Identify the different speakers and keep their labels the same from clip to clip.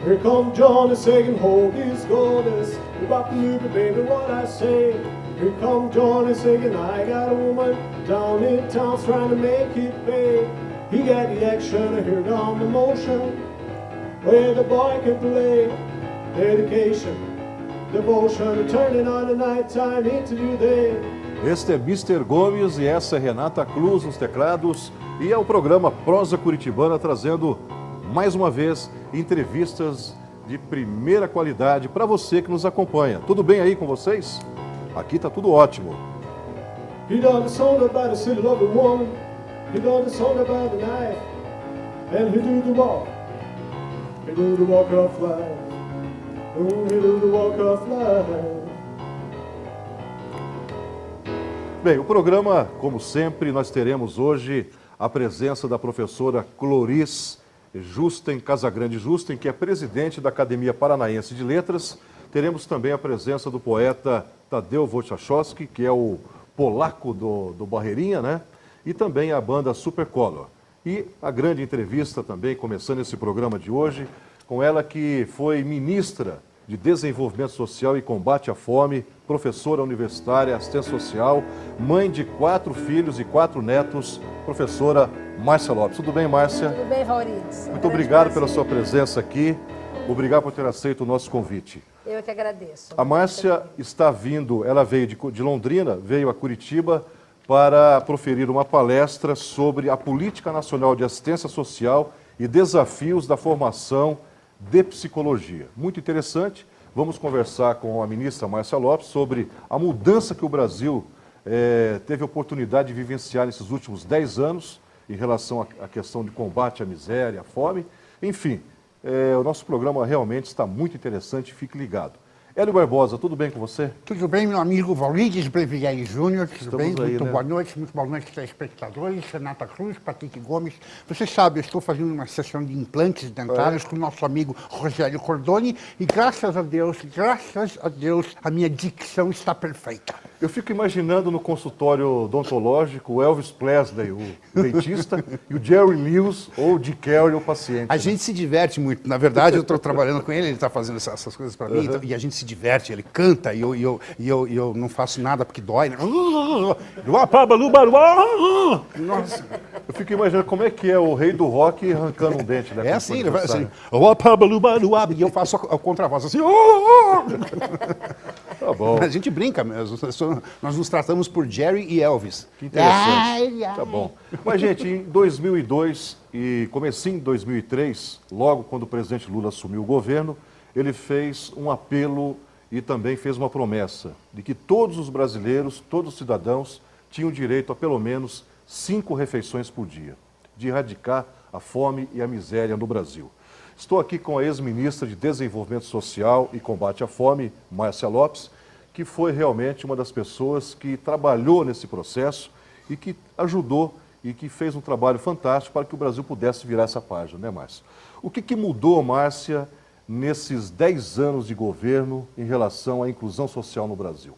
Speaker 1: Here come Johnny singing, hold his goddess. You got to move it, baby, what I say. Here come Johnny singing, I got a woman down in town trying to make it pay. He got the action, here down the motion, where the boy can play. Dedication, devotion, turning on the night time into the day.
Speaker 2: Este é Mr. Gomes e essa é Renata Cruz nos teclados. E é o programa Prosa Curitibana trazendo, mais uma vez, entrevistas de primeira qualidade para você que nos acompanha. Tudo bem aí com vocês? Aqui tá tudo ótimo.
Speaker 1: He done the song about a silly loving woman. He done the song about the knife. And he do the walk. He do the walk of life. Oh, he do the walk of life.
Speaker 2: Bem, o programa, como sempre, nós teremos hoje a presença da professora Cloris Justen Casagrande Justen, que é presidente da Academia Paranaense de Letras. Teremos também a presença do poeta Tadeu Wojciechowski, que é o polaco do Barreirinha, né? E também a banda Supercolor. E a grande entrevista também, começando esse programa de hoje, com ela que foi ministra de Desenvolvimento Social e Combate à Fome, professora universitária, assistente social, mãe de 4 filhos e 4 netos, professora Márcia Lopes. Tudo bem, Márcia?
Speaker 3: Tudo bem, Valrides.
Speaker 2: Muito obrigado pela sua presença aqui. Obrigado por ter aceito o nosso convite.
Speaker 3: Eu que agradeço.
Speaker 2: A Márcia está vindo, ela veio de Londrina, veio a Curitiba para proferir uma palestra sobre a Política Nacional de Assistência Social e desafios da formação de psicologia. Muito interessante. Vamos conversar com a ministra Márcia Lopes sobre a mudança que o Brasil teve a oportunidade de vivenciar nesses últimos 10 anos em relação à questão de combate à miséria, à fome. Enfim, o nosso programa realmente está muito interessante, fique ligado. Hélio Barbosa, tudo bem com você?
Speaker 4: Tudo bem, meu amigo Valrides Brevieri Júnior, tudo
Speaker 2: Estamos
Speaker 4: bem?
Speaker 2: aí,
Speaker 4: Muito
Speaker 2: né?
Speaker 4: boa noite, telespectadores, Renata Cruz, Patrick Gomes. Você sabe, eu estou fazendo uma sessão de implantes dentários com o nosso amigo Rogério Cordoni e graças a Deus, a minha dicção está perfeita.
Speaker 2: Eu fico imaginando no consultório odontológico o Elvis Presley, o dentista, e o Jerry Lewis ou o Dick Carey, o paciente.
Speaker 5: A gente se diverte muito. Na verdade, eu estou trabalhando com ele está fazendo essas coisas para mim, então, e a gente se diverte, ele canta e eu não faço nada porque dói. Né?
Speaker 2: Nossa, eu fico imaginando como é que é o rei do rock arrancando um dente, né?
Speaker 5: É assim, ele vai assim. E eu faço a contravoz assim.
Speaker 2: Tá bom.
Speaker 5: A gente brinca mesmo. Nós nos tratamos por Jerry e Elvis.
Speaker 2: Que interessante. Tá bom. Mas, gente, em 2002 e comecinho de 2003, logo quando o presidente Lula assumiu o governo, ele fez um apelo e também fez uma promessa de que todos os brasileiros, todos os cidadãos, tinham direito a pelo menos 5 refeições por dia, de erradicar a fome e a miséria no Brasil. Estou aqui com a ex-ministra de Desenvolvimento Social e Combate à Fome, Márcia Lopes, que foi realmente uma das pessoas que trabalhou nesse processo e que ajudou e que fez um trabalho fantástico para que o Brasil pudesse virar essa página, né, Márcia? O que mudou, Márcia, nesses 10 anos de governo em relação à inclusão social no Brasil?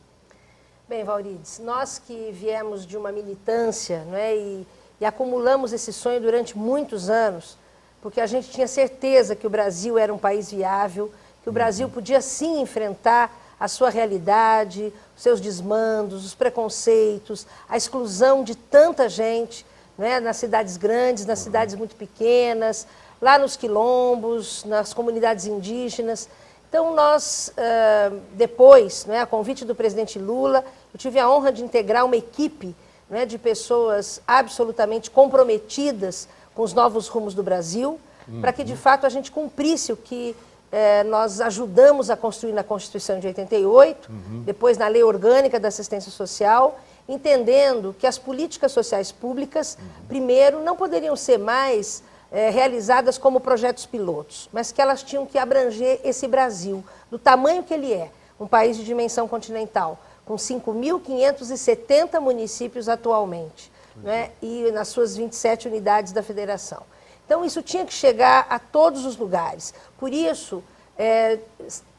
Speaker 3: Bem, Valrides, nós que viemos de uma militância, não é, e acumulamos esse sonho durante muitos anos, porque a gente tinha certeza que o Brasil era um país viável, que o Brasil podia sim enfrentar a sua realidade, os seus desmandos, os preconceitos, a exclusão de tanta gente, né, nas cidades grandes, nas cidades muito pequenas, lá nos quilombos, nas comunidades indígenas. Então nós, depois, né, a convite do presidente Lula, eu tive a honra de integrar uma equipe, né, de pessoas absolutamente comprometidas com os novos rumos do Brasil, para que de fato a gente cumprisse o que nós ajudamos a construir na Constituição de 88, depois na Lei Orgânica da Assistência Social, entendendo que as políticas sociais públicas, primeiro, não poderiam ser mais realizadas como projetos pilotos, mas que elas tinham que abranger esse Brasil, do tamanho que ele é, um país de dimensão continental, com 5.570 municípios atualmente, né, e nas suas 27 unidades da federação. Então, isso tinha que chegar a todos os lugares. Por isso,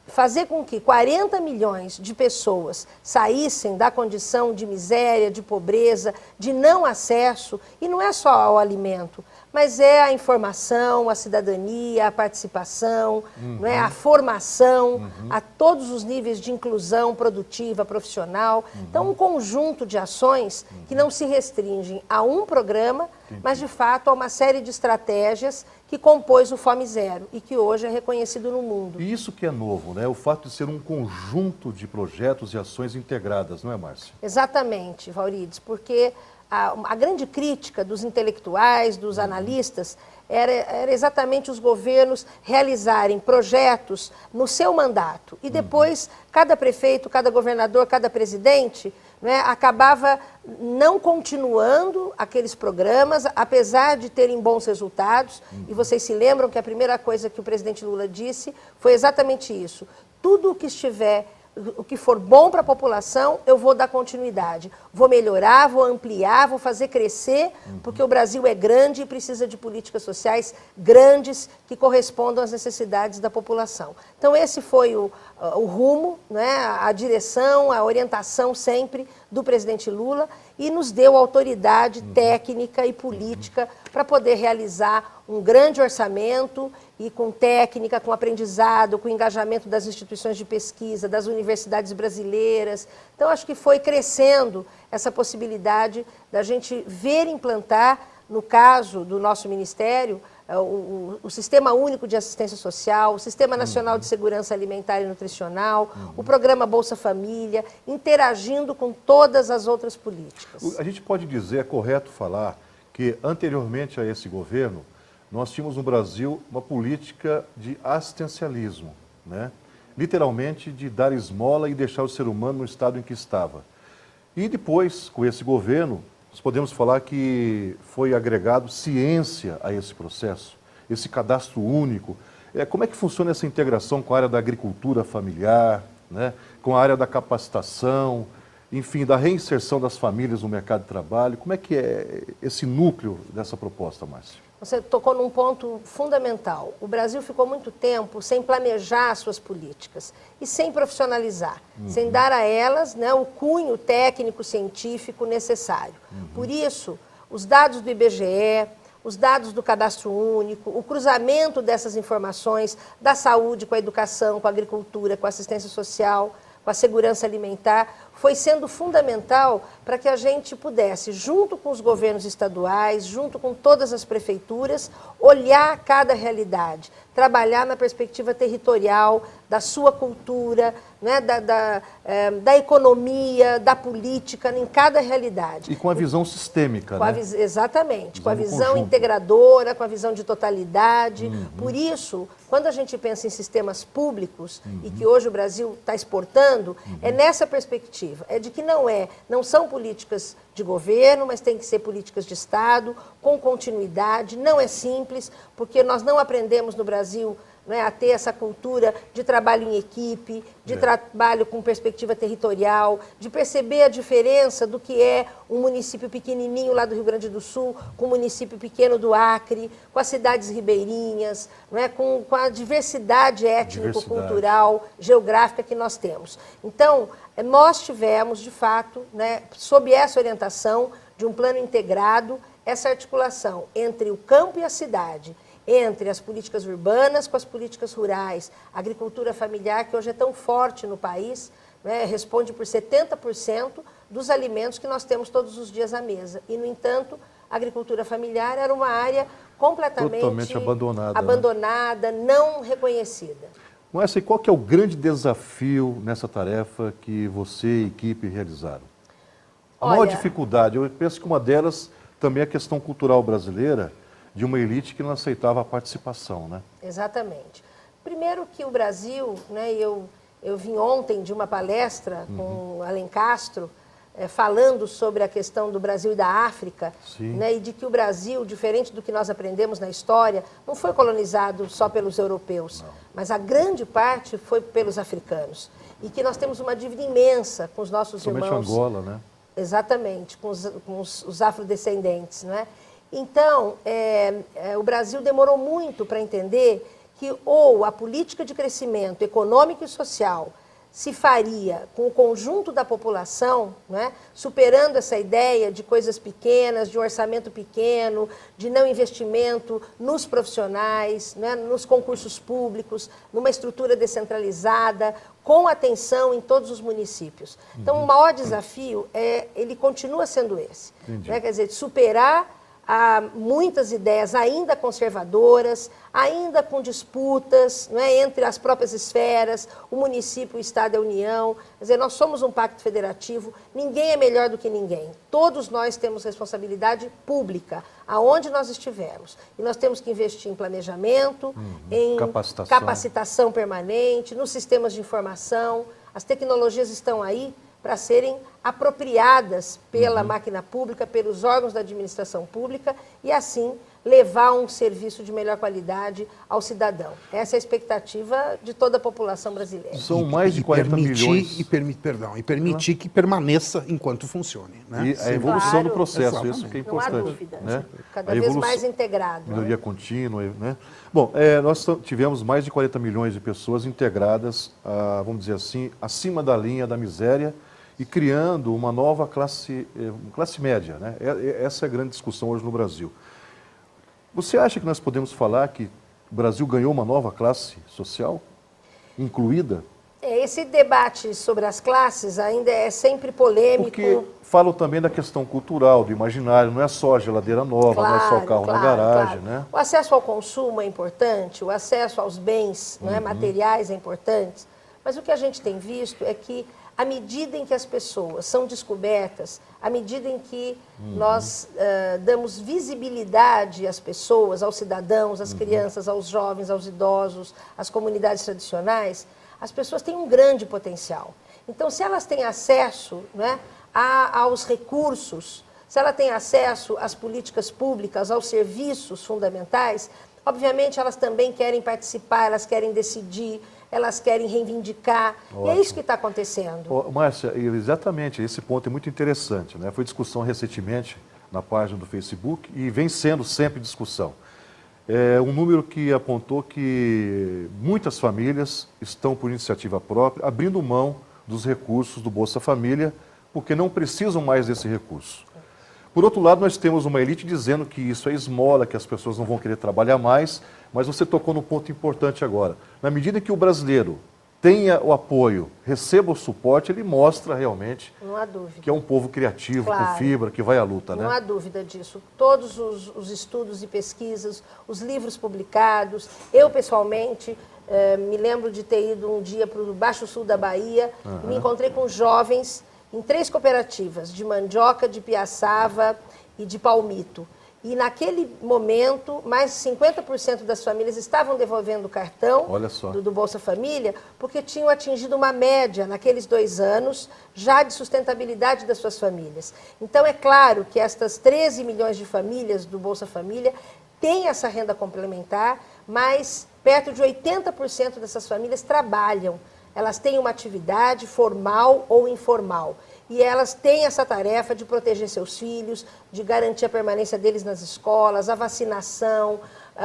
Speaker 3: fazer com que 40 milhões de pessoas saíssem da condição de miséria, de pobreza, de não acesso, e não é só ao alimento, mas é a informação, a cidadania, a participação, não é? A formação, a todos os níveis de inclusão produtiva, profissional. Então, um conjunto de ações que não se restringem a um programa, mas, de fato, a uma série de estratégias que compôs o Fome Zero e que hoje é reconhecido no mundo.
Speaker 2: E isso que é novo, né? O fato de ser um conjunto de projetos e ações integradas, não é, Márcia?
Speaker 3: Exatamente, Valrides, porque a grande crítica dos intelectuais, dos analistas, era exatamente os governos realizarem projetos no seu mandato. E depois, cada prefeito, cada governador, cada presidente, né, acabava não continuando aqueles programas, apesar de terem bons resultados. E vocês se lembram que a primeira coisa que o presidente Lula disse foi exatamente isso. Tudo o que estiver, o que for bom para a população, eu vou dar continuidade. Vou melhorar, vou ampliar, vou fazer crescer, porque o Brasil é grande e precisa de políticas sociais grandes que correspondam às necessidades da população. Então, esse foi o rumo, né, a direção, a orientação sempre do presidente Lula e nos deu autoridade técnica e política para poder realizar um grande orçamento e com técnica, com aprendizado, com engajamento das instituições de pesquisa, das universidades brasileiras. Então, acho que foi crescendo essa possibilidade da gente ver implantar, no caso do nosso ministério, o Sistema Único de Assistência Social, o Sistema Nacional de Segurança Alimentar e Nutricional, o Programa Bolsa Família, interagindo com todas as outras políticas.
Speaker 2: A gente pode dizer, é correto falar, que anteriormente a esse governo, nós tínhamos no Brasil uma política de assistencialismo, né? Literalmente de dar esmola e deixar o ser humano no estado em que estava. E depois, com esse governo, nós podemos falar que foi agregado ciência a esse processo, esse cadastro único. Como é que funciona essa integração com a área da agricultura familiar, né? Com a área da capacitação, enfim, da reinserção das famílias no mercado de trabalho? Como é que é esse núcleo dessa proposta, Márcia?
Speaker 3: Você tocou num ponto fundamental. O Brasil ficou muito tempo sem planejar suas políticas e sem profissionalizar, sem dar a elas, né, o cunho técnico-científico necessário. Por isso, os dados do IBGE, os dados do Cadastro Único, o cruzamento dessas informações da saúde com a educação, com a agricultura, com a assistência social, com a segurança alimentar, foi sendo fundamental para que a gente pudesse, junto com os governos estaduais, junto com todas as prefeituras, olhar cada realidade, trabalhar na perspectiva territorial, da sua cultura, né, da economia, da política, em cada realidade.
Speaker 2: E com a visão sistêmica, né?
Speaker 3: Exatamente, com a visão
Speaker 2: conjunto.
Speaker 3: Integradora, com a visão de totalidade. Por isso, quando a gente pensa em sistemas públicos, e que hoje o Brasil está exportando, é nessa perspectiva. É de que não são políticas de governo, mas tem que ser políticas de Estado, com continuidade. Não é simples, porque nós não aprendemos no Brasil, né, a ter essa cultura de trabalho em equipe, de trabalho com perspectiva territorial, de perceber a diferença do que é um município pequenininho lá do Rio Grande do Sul, com um município pequeno do Acre, com as cidades ribeirinhas, né, com a diversidade étnico-cultural, geográfica que nós temos. Então, nós tivemos, de fato, né, sob essa orientação de um plano integrado, essa articulação entre o campo e a cidade, entre as políticas urbanas com as políticas rurais, a agricultura familiar, que hoje é tão forte no país, né, responde por 70% dos alimentos que nós temos todos os dias à mesa. E, no entanto, a agricultura familiar era uma área completamente
Speaker 2: totalmente
Speaker 3: abandonada,
Speaker 2: né?
Speaker 3: Não reconhecida.
Speaker 2: Márcia, e qual que é o grande desafio nessa tarefa que você e a equipe realizaram? A maior dificuldade, eu penso que uma delas também é a questão cultural brasileira, de uma elite que não aceitava a participação, né? Exatamente.
Speaker 3: Primeiro que o Brasil, né, eu vim ontem de uma palestra com Alen Castro, falando sobre a questão do Brasil e da África, né, e de que o Brasil, diferente do que nós aprendemos na história, não foi colonizado só pelos europeus, mas a grande parte foi pelos africanos. E que nós temos uma dívida imensa com os nossos irmãos.
Speaker 2: Somente Angola, né?
Speaker 3: Exatamente, com os afrodescendentes, né? Então, o Brasil demorou muito para entender que ou a política de crescimento econômico e social se faria com o conjunto da população, né, superando essa ideia de coisas pequenas, de um orçamento pequeno, de não investimento nos profissionais, né, nos concursos públicos, numa estrutura descentralizada, com atenção em todos os municípios. Então, o maior desafio, ele continua sendo esse. Né, quer dizer, superar muitas ideias ainda conservadoras, ainda com disputas, não é, entre as próprias esferas, o município, o Estado e a União. Quer dizer, nós somos um pacto federativo, ninguém é melhor do que ninguém. Todos nós temos responsabilidade pública, aonde nós estivermos. E nós temos que investir em planejamento, em capacitação permanente, nos sistemas de informação. As tecnologias estão aí para serem apropriadas pela máquina pública, pelos órgãos da administração pública e, assim, levar um serviço de melhor qualidade ao cidadão. Essa é a expectativa de toda a população brasileira.
Speaker 2: São mais de 40 milhões.
Speaker 5: E permitir que permaneça enquanto funcione. Né?
Speaker 2: E a evolução do processo,
Speaker 5: Exatamente.
Speaker 2: isso que é
Speaker 3: Não há
Speaker 2: importante.
Speaker 3: dúvida.
Speaker 2: Né?
Speaker 3: Cada
Speaker 2: A
Speaker 3: vez
Speaker 2: evolução,
Speaker 3: mais integrado.
Speaker 2: melhoria contínua. Né? Bom, nós tivemos mais de 40 milhões de pessoas integradas, vamos dizer assim, acima da linha da miséria e criando uma nova classe média. Né? Essa é a grande discussão hoje no Brasil. Você acha que nós podemos falar que o Brasil ganhou uma nova classe social, incluída?
Speaker 3: Esse debate sobre as classes ainda é sempre polêmico.
Speaker 2: Porque falam também da questão cultural, do imaginário, não é só a geladeira nova, não é só o carro na garagem. Né?
Speaker 3: O acesso ao consumo é importante, o acesso aos bens materiais é importante, mas o que a gente tem visto é que, à medida em que as pessoas são descobertas, à medida em que nós damos visibilidade às pessoas, aos cidadãos, às crianças, aos jovens, aos idosos, às comunidades tradicionais, as pessoas têm um grande potencial. Então, se elas têm acesso, né, aos recursos, se ela tem acesso às políticas públicas, aos serviços fundamentais, obviamente elas também querem participar, elas querem decidir, elas querem reivindicar. Ótimo. E é isso que está acontecendo.
Speaker 2: Márcia, exatamente, esse ponto é muito interessante. Né? Foi discussão recentemente na página do Facebook e vem sendo sempre discussão. Um número que apontou que muitas famílias estão, por iniciativa própria, abrindo mão dos recursos do Bolsa Família, porque não precisam mais desse recurso. Por outro lado, nós temos uma elite dizendo que isso é esmola, que as pessoas não vão querer trabalhar mais, mas você tocou num ponto importante agora. Na medida que o brasileiro tenha o apoio, receba o suporte, ele mostra realmente que é um povo criativo, com fibra, que vai à luta.
Speaker 3: Não há dúvida disso. Todos os estudos e pesquisas, os livros publicados, eu pessoalmente me lembro de ter ido um dia para o Baixo Sul da Bahia e me encontrei com jovens em 3 cooperativas, de mandioca, de piaçava e de palmito. E naquele momento, mais de 50% das famílias estavam devolvendo o cartão do Bolsa Família, porque tinham atingido uma média, naqueles 2 anos, já de sustentabilidade das suas famílias. Então, é claro que estas 13 milhões de famílias do Bolsa Família têm essa renda complementar, mas perto de 80% dessas famílias trabalham. Elas têm uma atividade formal ou informal. E elas têm essa tarefa de proteger seus filhos, de garantir a permanência deles nas escolas, a vacinação,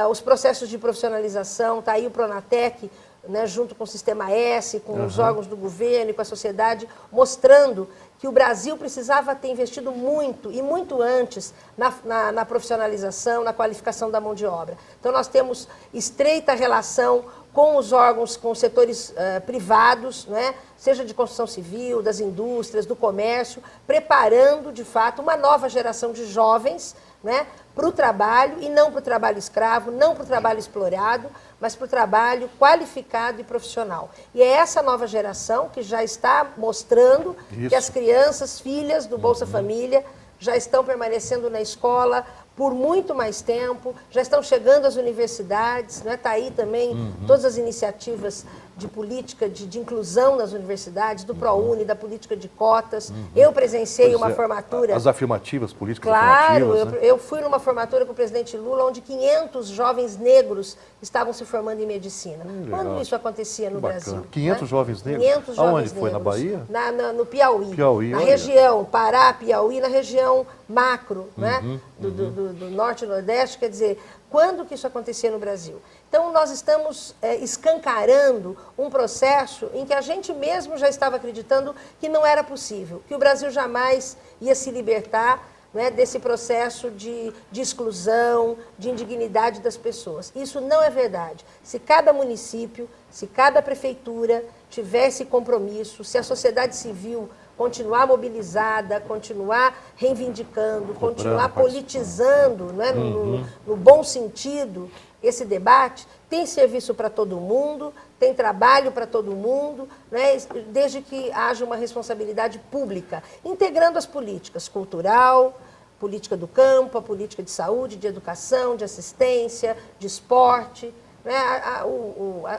Speaker 3: os processos de profissionalização. Está aí o Pronatec, né, junto com o Sistema S, com os órgãos do governo e com a sociedade, mostrando que o Brasil precisava ter investido muito, e muito antes, na profissionalização, na qualificação da mão de obra. Então, nós temos estreita relação com os órgãos, com os setores privados, né, seja de construção civil, das indústrias, do comércio, preparando, de fato, uma nova geração de jovens, né, para o trabalho, e não para o trabalho escravo, não para o trabalho explorado, mas para o trabalho qualificado e profissional. E é essa nova geração que já está mostrando que as crianças, filhas do Bolsa Família, já estão permanecendo na escola por muito mais tempo, já estão chegando às universidades, né? Está aí também todas as iniciativas de política de inclusão nas universidades, do ProUni, da política de cotas. Eu presenciei uma formatura...
Speaker 2: As afirmativas, políticas afirmativas.
Speaker 3: Claro, eu fui numa formatura com o presidente Lula, onde 500 jovens negros estavam se formando em medicina. Quando isso acontecia no Brasil?
Speaker 2: 500
Speaker 3: né?
Speaker 2: jovens negros?
Speaker 3: 500 jovens
Speaker 2: Aonde foi?
Speaker 3: negros.
Speaker 2: Na Bahia?
Speaker 3: No Piauí. Na
Speaker 2: olha.
Speaker 3: região, Pará, Piauí, na região macro, né? Do norte e nordeste, quer dizer, quando que isso acontecia no Brasil? Então, nós estamos escancarando um processo em que a gente mesmo já estava acreditando que não era possível, que o Brasil jamais ia se libertar, né, desse processo de exclusão, de indignidade das pessoas. Isso não é verdade. Se cada município, se cada prefeitura tivesse compromisso, se a sociedade civil continuar mobilizada, continuar reivindicando, continuar politizando, né, no bom sentido, esse debate, tem serviço para todo mundo, tem trabalho para todo mundo, né, desde que haja uma responsabilidade pública, integrando as políticas cultural, política do campo, a política de saúde, de educação, de assistência, de esporte. Né,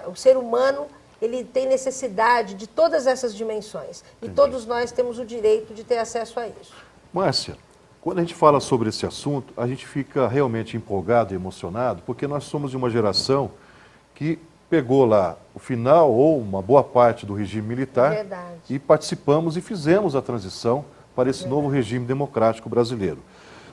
Speaker 3: o ser humano, ele tem necessidade de todas essas dimensões. E todos nós temos o direito de ter acesso a isso.
Speaker 2: Márcia, quando a gente fala sobre esse assunto, a gente fica realmente empolgado e emocionado, porque nós somos de uma geração que pegou lá o final ou uma boa parte do regime militar e participamos e fizemos a transição para esse novo regime democrático brasileiro.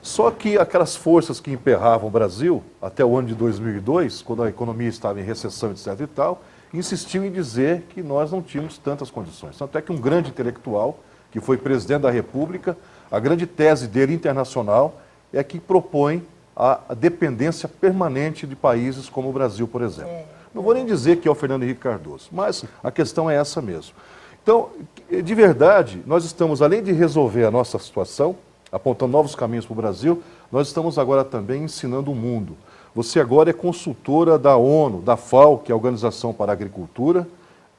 Speaker 2: Só que aquelas forças que emperravam o Brasil até o ano de 2002, quando a economia estava em recessão, etc. e tal, insistiu em dizer que nós não tínhamos tantas condições. Tanto é que um grande intelectual, que foi presidente da República, a grande tese dele internacional é que propõe a dependência permanente de países como o Brasil, por exemplo. Não vou nem dizer que é o Fernando Henrique Cardoso, mas a questão é essa mesmo. Então, de verdade, nós estamos, além de resolver a nossa situação, apontando novos caminhos para o Brasil, nós estamos agora também ensinando o mundo. Você agora é consultora da ONU, da FAO, que é a Organização para a Agricultura,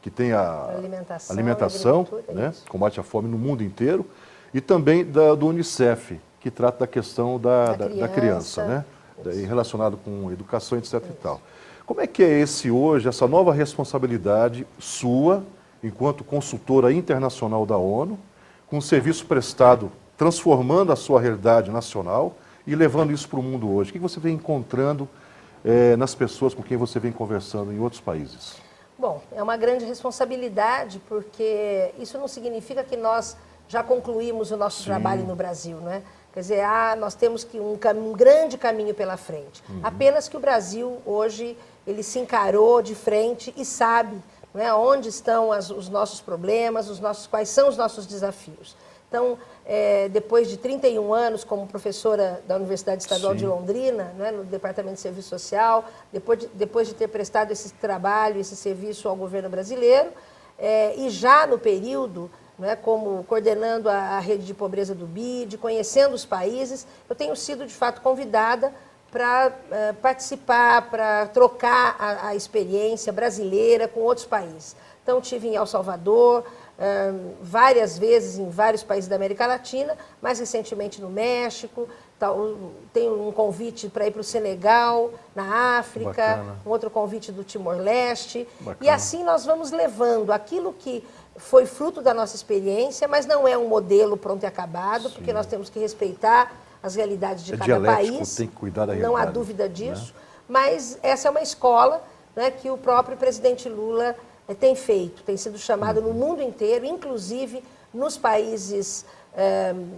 Speaker 2: que tem a alimentação, né, combate à fome no mundo inteiro, e também do Unicef, que trata da questão da criança, né, relacionado com educação, etc. e tal. Como é que é essa nova responsabilidade sua, enquanto consultora internacional da ONU, com um serviço prestado, transformando a sua realidade nacional e levando isso para o mundo hoje? O que você vem encontrando nas pessoas com quem você vem conversando em outros países?
Speaker 3: Bom, é uma grande responsabilidade, porque isso não significa que nós já concluímos o nosso trabalho no Brasil, não é? Quer dizer, nós temos que um grande caminho pela frente. Apenas que o Brasil, hoje, ele se encarou de frente e sabe, não é, onde estão os nossos problemas, quais são os nossos desafios. Então, depois de 31 anos como professora da Universidade Estadual de Londrina, né, no Departamento de Serviço Social, depois de ter prestado esse trabalho, esse serviço ao governo brasileiro, e já no período, né, como coordenando a rede de pobreza do BID, conhecendo os países, eu tenho sido, de fato, convidada para participar, para trocar a experiência brasileira com outros países. Então, estive em El Salvador, várias vezes em vários países da América Latina, mais recentemente no México, tenho um convite para ir para o Senegal, na África, bacana, um outro convite do Timor-Leste, e assim nós vamos levando aquilo que foi fruto da nossa experiência, mas não é um modelo pronto e acabado, porque nós temos que respeitar as realidades de cada país,
Speaker 2: tem que cuidar da
Speaker 3: não há dúvida disso, né? Mas essa é uma escola, né, que o próprio presidente Lula tem feito, tem sido chamado no mundo inteiro, inclusive nos países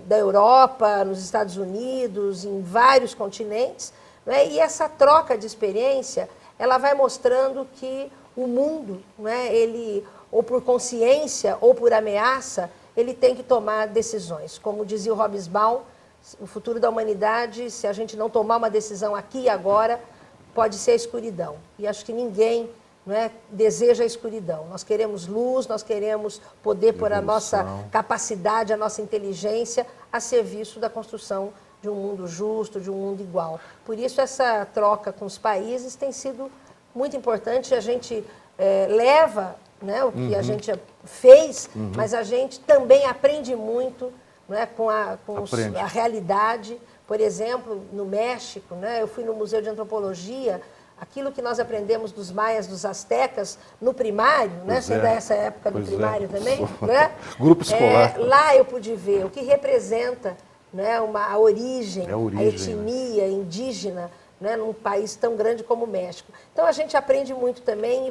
Speaker 3: da Europa, nos Estados Unidos, em vários continentes, né? E essa troca de experiência, ela vai mostrando que o mundo, né, ele, ou por consciência ou por ameaça, ele tem que tomar decisões. Como dizia o Hobsbawm, o futuro da humanidade, se a gente não tomar uma decisão aqui e agora, pode ser a escuridão. E acho que ninguém, né, deseja a escuridão. Nós queremos luz, nós queremos poder pôr a nossa capacidade, a nossa inteligência a serviço da construção de um mundo justo, de um mundo igual. Por isso, essa troca com os países tem sido muito importante. A gente leva, né, o que a gente fez, mas a gente também aprende muito, né, com a realidade. Por exemplo, no México, né, eu fui no Museu de Antropologia. Aquilo que nós aprendemos dos maias, dos astecas, no primário, né? Sendo essa época do primário também, né?
Speaker 2: Grupo escolar.
Speaker 3: Lá eu pude ver o que representa, né, a origem, a etnia indígena, né, num país tão grande como o México. Então a gente aprende muito também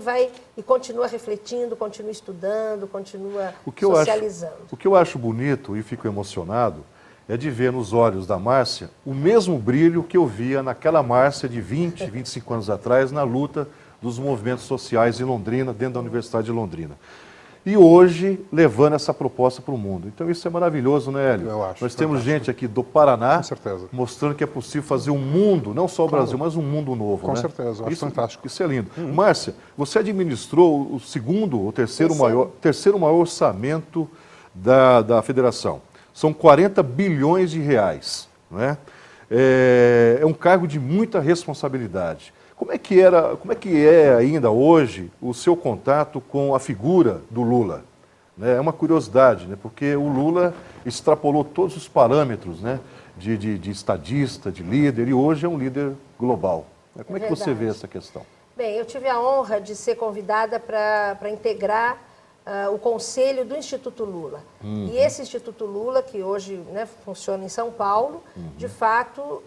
Speaker 3: e continua refletindo, continua estudando, continua socializando.
Speaker 2: O que eu acho bonito e fico emocionado é de ver nos olhos da Márcia o mesmo brilho que eu via naquela Márcia de 20, 25 anos atrás na luta dos movimentos sociais em Londrina, dentro da Universidade de Londrina. E hoje levando essa proposta para o mundo. Então isso é maravilhoso, né, Hélio?
Speaker 5: Eu acho.
Speaker 2: Nós temos gente aqui do Paraná
Speaker 5: Com certeza.
Speaker 2: mostrando que é possível fazer um mundo, não só o Brasil, mas um mundo novo.
Speaker 5: Com
Speaker 2: né?
Speaker 5: certeza, eu acho
Speaker 2: Isso,
Speaker 5: fantástico.
Speaker 2: Isso é lindo. Márcia, você administrou o segundo ou terceiro maior orçamento da federação. São 40 bilhões de reais. Não é? É um cargo de muita responsabilidade. Como é que é ainda hoje o seu contato com a figura do Lula? É uma curiosidade, né? Porque o Lula extrapolou todos os parâmetros, né? de estadista, de líder, e hoje é um líder global. Como é que você vê essa questão?
Speaker 3: Bem, eu tive a honra de ser convidada para integrar o conselho do Instituto Lula. E esse Instituto Lula, que hoje, né, funciona em São Paulo, de fato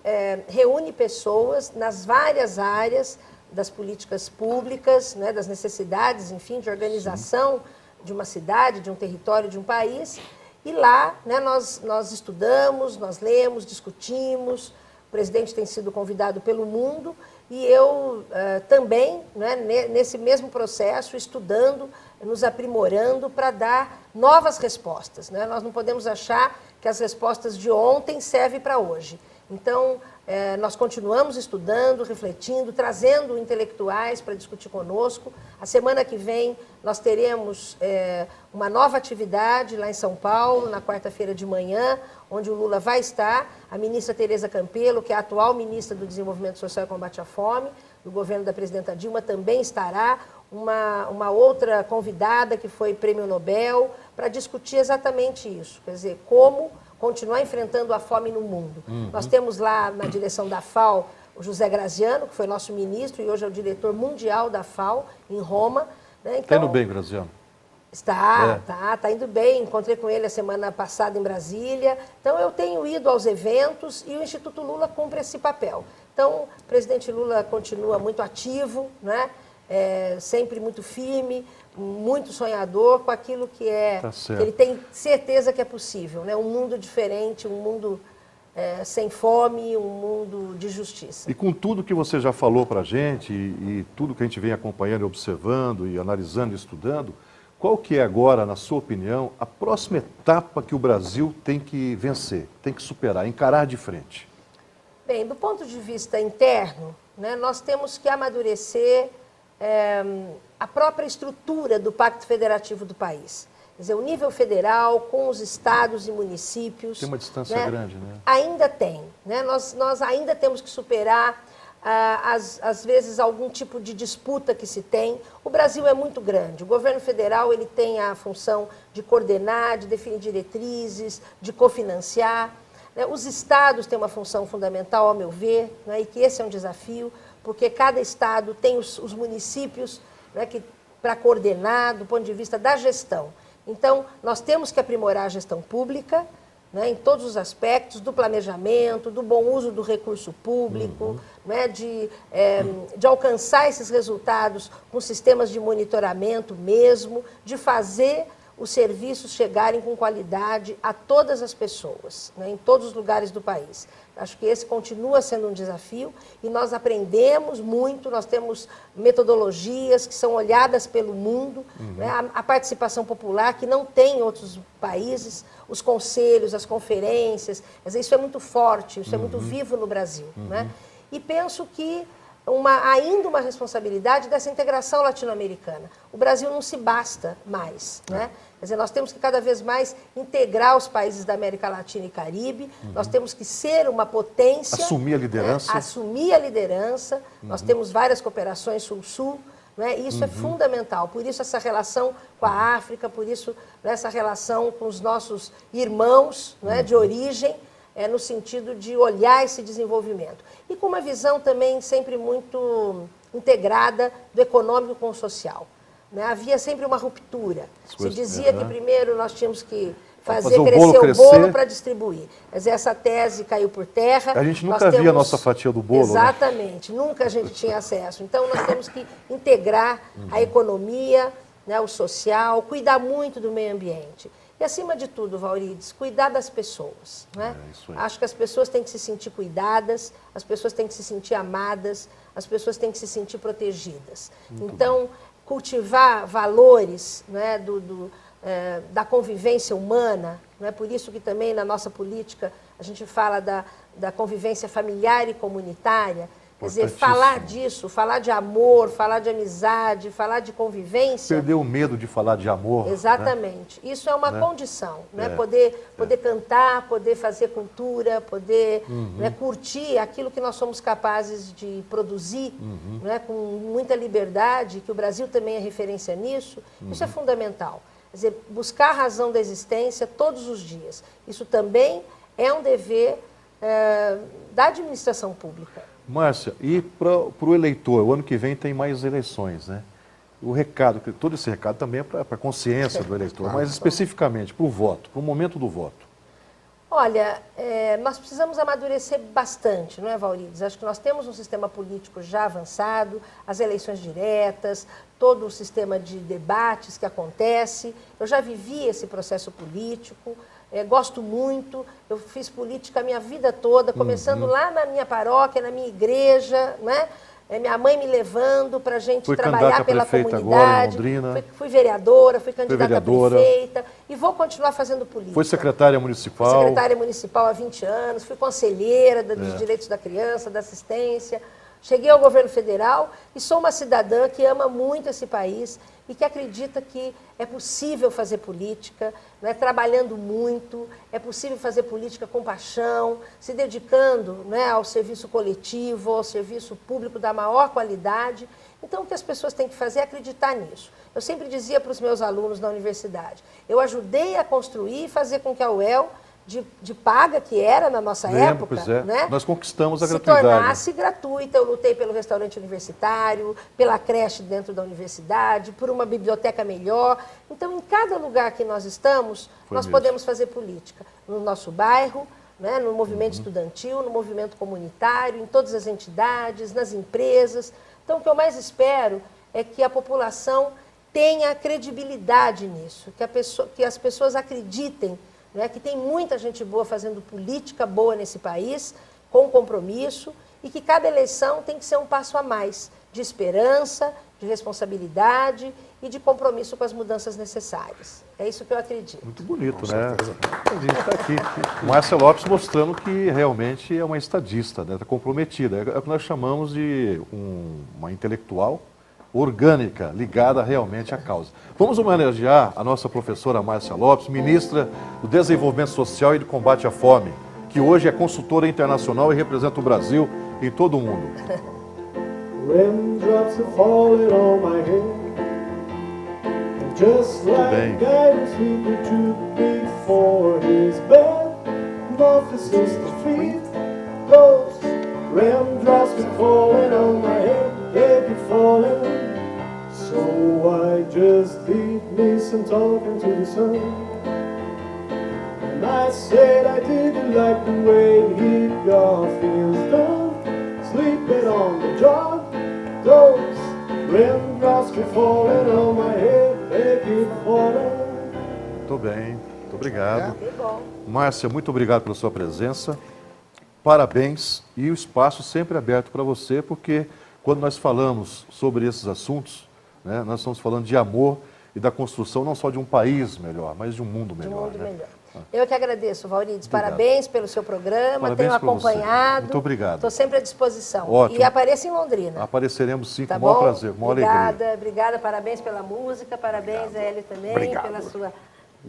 Speaker 3: reúne pessoas nas várias áreas das políticas públicas, né, das necessidades, enfim, de organização de uma cidade, de um território, de um país. E lá, né, nós estudamos, nós lemos, discutimos. O presidente tem sido convidado pelo mundo e eu também, né, nesse mesmo processo, estudando, nos aprimorando para dar novas respostas. Né? Nós não podemos achar que as respostas de ontem servem para hoje. Então, nós continuamos estudando, refletindo, trazendo intelectuais para discutir conosco. A semana que vem nós teremos uma nova atividade lá em São Paulo, na quarta-feira de manhã, onde o Lula vai estar. A ministra Tereza Campelo, que é a atual ministra do Desenvolvimento Social e Combate à Fome, do governo da presidenta Dilma, também estará. Uma outra convidada que foi prêmio Nobel, para discutir exatamente isso, quer dizer, como continuar enfrentando a fome no mundo. Nós temos lá na direção da FAO o José Graziano, que foi nosso ministro e hoje é o diretor mundial da FAO em Roma. Né? Então,
Speaker 2: está indo bem, Graziano?
Speaker 3: Está indo bem. Encontrei com ele a semana passada em Brasília. Então, eu tenho ido aos eventos e o Instituto Lula cumpre esse papel. Então, o presidente Lula continua muito ativo, né? Sempre muito firme, muito sonhador com aquilo que que ele tem certeza que é possível, né? Um mundo diferente, um mundo sem fome, um mundo de justiça.
Speaker 2: E com tudo que você já falou para a gente e tudo que a gente vem acompanhando, observando e analisando e estudando, qual que é agora, na sua opinião, a próxima etapa que o Brasil tem que vencer, tem que superar, encarar de frente?
Speaker 3: Bem, do ponto de vista interno, né, nós temos que amadurecer a própria estrutura do Pacto Federativo do país. Quer dizer, o nível federal, com os estados e municípios...
Speaker 2: Tem uma distância grande, né?
Speaker 3: Ainda tem. Né? Nós ainda temos que superar, às vezes, algum tipo de disputa que se tem. O Brasil é muito grande. O governo federal ele tem a função de coordenar, de definir diretrizes, de cofinanciar. Né? Os estados têm uma função fundamental, ao meu ver, né? E que esse é um desafio, porque cada estado tem os municípios, né, para coordenar do ponto de vista da gestão. Então, nós temos que aprimorar a gestão pública, né, em todos os aspectos, do planejamento, do bom uso do recurso público, né, de alcançar esses resultados com sistemas de monitoramento mesmo, de fazer os serviços chegarem com qualidade a todas as pessoas, né, em todos os lugares do país. Acho que esse continua sendo um desafio e nós aprendemos muito, nós temos metodologias que são olhadas pelo mundo, né, a participação popular que não tem em outros países, os conselhos, as conferências, quer dizer, isso é muito forte, isso é muito vivo no Brasil. Né? E penso que ainda uma responsabilidade dessa integração latino-americana. O Brasil não se basta mais, né? Quer dizer, nós temos que cada vez mais integrar os países da América Latina e Caribe, nós temos que ser uma potência...
Speaker 2: Assumir a liderança.
Speaker 3: Né? Assumir a liderança, nós temos várias cooperações sul-sul, né? Isso é fundamental, por isso essa relação com a África, por isso, né, essa relação com os nossos irmãos, né, de origem, no sentido de olhar esse desenvolvimento. E com uma visão também sempre muito integrada do econômico com o social. Né? Havia sempre uma ruptura. Se dizia que primeiro nós tínhamos que fazer crescer o bolo para distribuir. Quer dizer, essa tese caiu por terra.
Speaker 2: A gente nunca via a nossa fatia do bolo.
Speaker 3: Exatamente, né? Nunca a gente tinha acesso. Então, nós temos que integrar a economia, né, o social, cuidar muito do meio ambiente. E, acima de tudo, Valrides, cuidar das pessoas. Né?
Speaker 2: Isso aí.
Speaker 3: Acho que as pessoas têm que se sentir cuidadas, as pessoas têm que se sentir amadas, as pessoas têm que se sentir protegidas. Então, cultivar valores, né, da convivência humana, não é por isso que também na nossa política a gente fala da convivência familiar e comunitária. Quer dizer, falar disso, falar de amor, falar de amizade, falar de convivência.
Speaker 2: Perder o medo de falar de amor.
Speaker 3: Exatamente.
Speaker 2: Né?
Speaker 3: Isso é uma condição, né? Poder cantar, poder fazer cultura, poder né, curtir aquilo que nós somos capazes de produzir né, com muita liberdade, que o Brasil também é referência nisso. Isso é fundamental. Quer dizer, buscar a razão da existência todos os dias. Isso também é um dever da administração pública.
Speaker 2: Márcia, e para o eleitor, o ano que vem tem mais eleições, né? O recado, todo esse recado também é para a consciência do eleitor, mas especificamente para o voto, para o momento do voto.
Speaker 3: Olha, nós precisamos amadurecer bastante, não é, Valrides? Acho que nós temos um sistema político já avançado, as eleições diretas, todo o sistema de debates que acontece. Eu já vivi esse processo político, gosto muito, eu fiz política a minha vida toda, começando lá na minha paróquia, na minha igreja, né? Minha mãe me levando para a gente trabalhar pela comunidade.
Speaker 2: Agora, em Londrina.
Speaker 3: Fui vereadora, fui candidata a prefeita e vou continuar fazendo política.
Speaker 2: Foi secretária municipal.
Speaker 3: Fui secretária municipal há 20 anos, fui conselheira dos direitos da criança, da assistência. Cheguei ao governo federal e sou uma cidadã que ama muito esse país e que acredita que é possível fazer política, né, trabalhando muito, é possível fazer política com paixão, se dedicando, né, ao serviço coletivo, ao serviço público da maior qualidade. Então, o que as pessoas têm que fazer é acreditar nisso. Eu sempre dizia para os meus alunos na universidade, eu ajudei a construir e fazer com que a UEL, de paga que era na nossa época, né?
Speaker 2: Nós conquistamos a
Speaker 3: se
Speaker 2: gratuidade.
Speaker 3: tornasse gratuita. Eu lutei pelo restaurante universitário, pela creche dentro da universidade, por uma biblioteca melhor. Então, em cada lugar que nós estamos, nós podemos fazer política. No nosso bairro, né? No movimento estudantil, no movimento comunitário, em todas as entidades, nas empresas. Então, o que eu mais espero é que a população tenha credibilidade nisso, que as pessoas acreditem, né, que tem muita gente boa fazendo política boa nesse país, com compromisso, e que cada eleição tem que ser um passo a mais de esperança, de responsabilidade e de compromisso com as mudanças necessárias. É isso que eu acredito.
Speaker 2: Muito bonito, né? A gente está aqui. Márcia Lopes mostrando que realmente é uma estadista, né? Está comprometida. É o que nós chamamos de uma intelectual orgânica, ligada realmente à causa. Vamos homenagear a nossa professora Márcia Lopes, ministra do Desenvolvimento Social e do Combate à Fome, que hoje é consultora internacional e representa o Brasil em todo o mundo.
Speaker 1: Raindrops are falling on my head, and just like guidance sleeping too before his bed, Memphis is the feet those raindrops keep falling on my head, they keep falling. So I just did me some talking to the sun, and I said I didn't like the way he got things done, sleeping on the job. Those raindrops keep falling on my head, they keep falling.
Speaker 2: Muito bem, muito obrigado.
Speaker 3: Que bom.
Speaker 2: Márcia, muito obrigado pela sua presença. Parabéns e o espaço sempre aberto para você, porque quando nós falamos sobre esses assuntos, né, nós estamos falando de amor e da construção não só de um país melhor, mas de um mundo melhor.
Speaker 3: De um mundo
Speaker 2: né?
Speaker 3: melhor. Eu que agradeço, Valrides. Parabéns pelo seu programa,
Speaker 2: Parabéns
Speaker 3: tenho
Speaker 2: por você.
Speaker 3: acompanhado.
Speaker 2: Muito obrigado.
Speaker 3: Estou sempre à disposição.
Speaker 2: Ótimo.
Speaker 3: E apareça em Londrina.
Speaker 2: Apareceremos sim,
Speaker 3: Tá
Speaker 2: com o maior
Speaker 3: bom?
Speaker 2: prazer, com a maior alegria.
Speaker 3: Obrigada, parabéns pela música, parabéns a Hélio também
Speaker 5: Obrigado.
Speaker 3: pela sua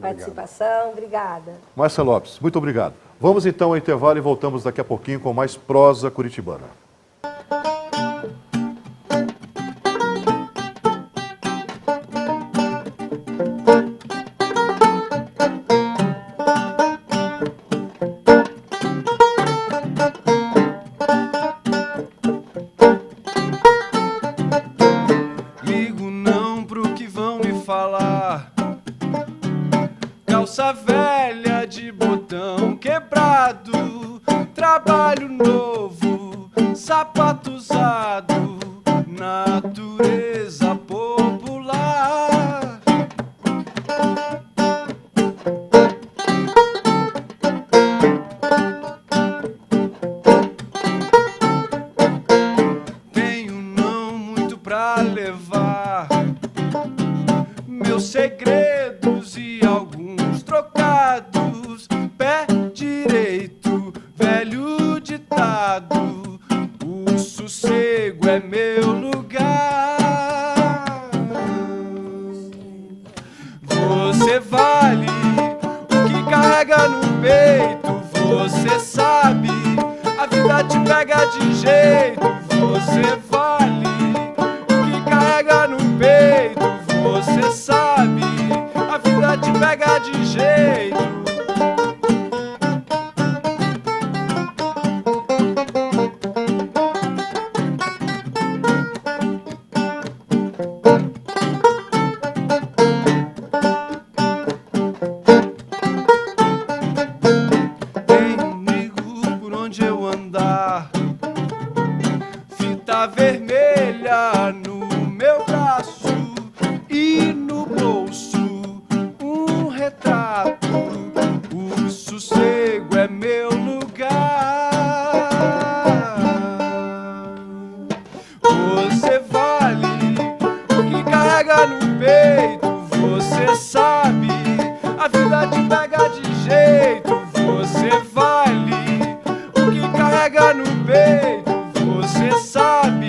Speaker 3: participação. Obrigada.
Speaker 2: Márcia Lopes, muito obrigado. Vamos então ao intervalo e voltamos daqui a pouquinho com mais prosa curitibana.
Speaker 6: Ligo não pro que vão me falar. Calça velha de botão quebrado, trabalho novo, sapato usado, natureza popular. pra levar meus segredos e alguns trocados. Pé direito, velho ditado, o sossego é meu lugar. Você vale o que carrega no peito, você sabe, a vida te pega de jeito. Você vale o que carrega no peito, você sabe, a vida te pega de jeito. Tem comigo por onde eu andar, fita vermelha no meu braço e no bolso um retrato. O sossego é meu lugar. Você vale o que carrega no peito, você sabe, a vida te pega de jeito. Você vale o que carrega no peito, você sabe,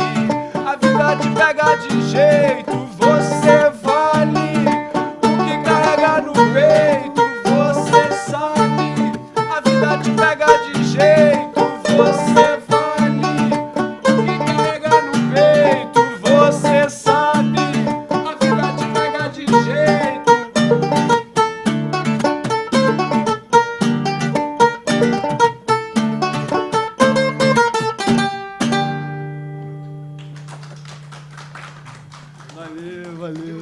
Speaker 6: a vida te pega de jeito. Você vale o que carrega no peito, você sabe, a vida te pega de jeito. Você vale o que carrega no peito, você sabe, a vida te pega de jeito. Valeu, valeu.